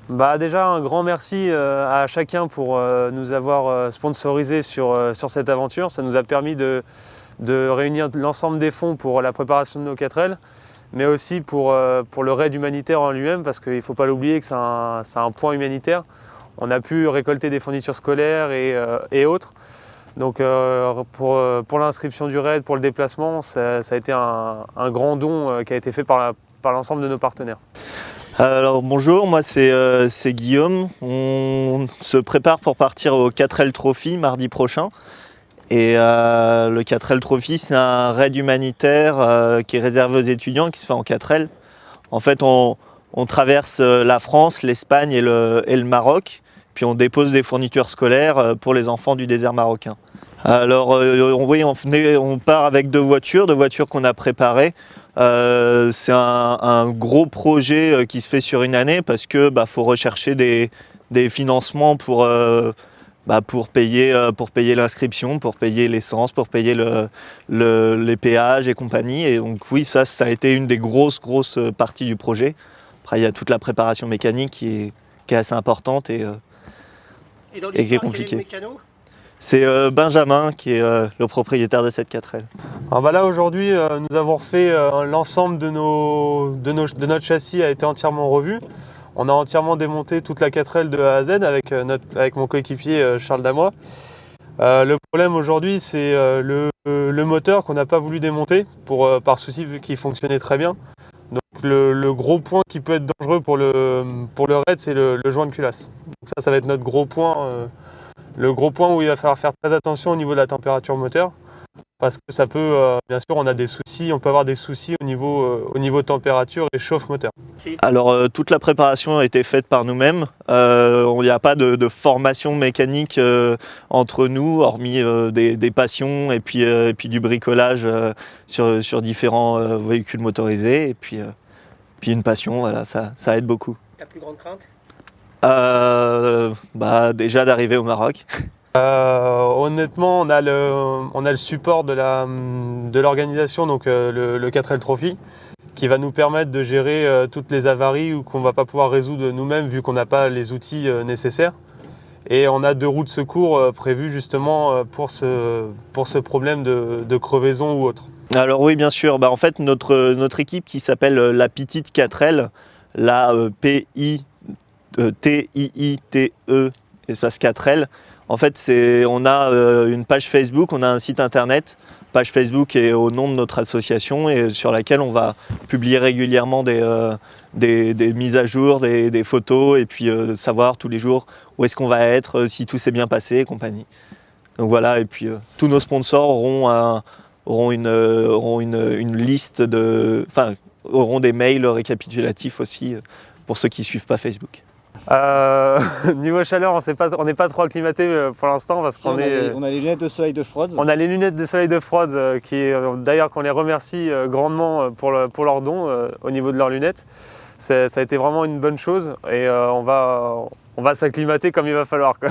Déjà un grand merci à chacun pour nous avoir sponsorisé sur cette aventure. Ça nous a permis de réunir l'ensemble des fonds pour la préparation de nos 4L, mais aussi pour le raid humanitaire en lui-même, parce qu'il ne faut pas l'oublier que c'est un point humanitaire. On a pu récolter des fournitures scolaires et autres. Donc pour l'inscription du raid, pour le déplacement, ça a été un grand don qui a été fait par l'ensemble de nos partenaires. Alors bonjour, moi c'est Guillaume. On se prépare pour partir au 4L Trophy mardi prochain. Et le 4L Trophy, c'est un raid humanitaire qui est réservé aux étudiants, qui se fait en 4L. En fait, on traverse la France, l'Espagne et le Maroc, puis on dépose des fournitures scolaires pour les enfants du désert marocain. Alors oui, on part avec deux voitures qu'on a préparées. C'est un gros projet qui se fait sur une année parce que faut rechercher des financements pour payer l'inscription, pour payer l'essence, pour payer les péages et compagnie. Et donc oui, ça a été une des grosses parties du projet. Après, il y a toute la préparation mécanique qui est assez importante et qui est compliquée. C'est Benjamin qui est le propriétaire de cette 4L. Alors là aujourd'hui nous avons refait l'ensemble de notre châssis a été entièrement revu. On a entièrement démonté toute la 4L de A à Z avec mon coéquipier Charles Damois. Le problème aujourd'hui c'est le moteur qu'on n'a pas voulu démonter par souci vu qu'il fonctionnait très bien. Donc le gros point qui peut être dangereux pour le raid, c'est le joint de culasse. Donc ça va être notre gros point. Le gros point où il va falloir faire très attention au niveau de la température moteur, parce que ça peut, bien sûr, on peut avoir des soucis au niveau température et chauffe moteur. Alors toute la préparation a été faite par nous-mêmes. Il n'y a pas de formation mécanique entre nous, hormis des passions et puis du bricolage sur différents véhicules motorisés et puis une passion, voilà, ça aide beaucoup. Ta plus grande crainte ? Déjà d'arriver au Maroc. Honnêtement, on a le support de l'organisation, donc le 4L Trophy, qui va nous permettre de gérer toutes les avaries ou qu'on ne va pas pouvoir résoudre nous-mêmes vu qu'on n'a pas les outils nécessaires. Et on a 2 roues de secours prévues justement pour ce problème de crevaison ou autre. Alors oui, bien sûr. En fait, notre équipe qui s'appelle la Petite 4L, la PITIITE espace 4L. En fait, on a une page Facebook, on a un site internet. Page Facebook est au nom de notre association et sur laquelle on va publier régulièrement des mises à jour, des photos et puis savoir tous les jours où est-ce qu'on va être, si tout s'est bien passé et compagnie. Donc voilà, et puis tous nos sponsors auront une liste auront des mails récapitulatifs aussi pour ceux qui ne suivent pas Facebook. Niveau chaleur, on n'est pas trop acclimaté pour l'instant parce qu'on on a les lunettes de soleil de Frods. On a les lunettes de soleil de Frods d'ailleurs qu'on les remercie grandement pour leur don au niveau de leurs lunettes. Ça a été vraiment une bonne chose et on va s'acclimater comme il va falloir, quoi.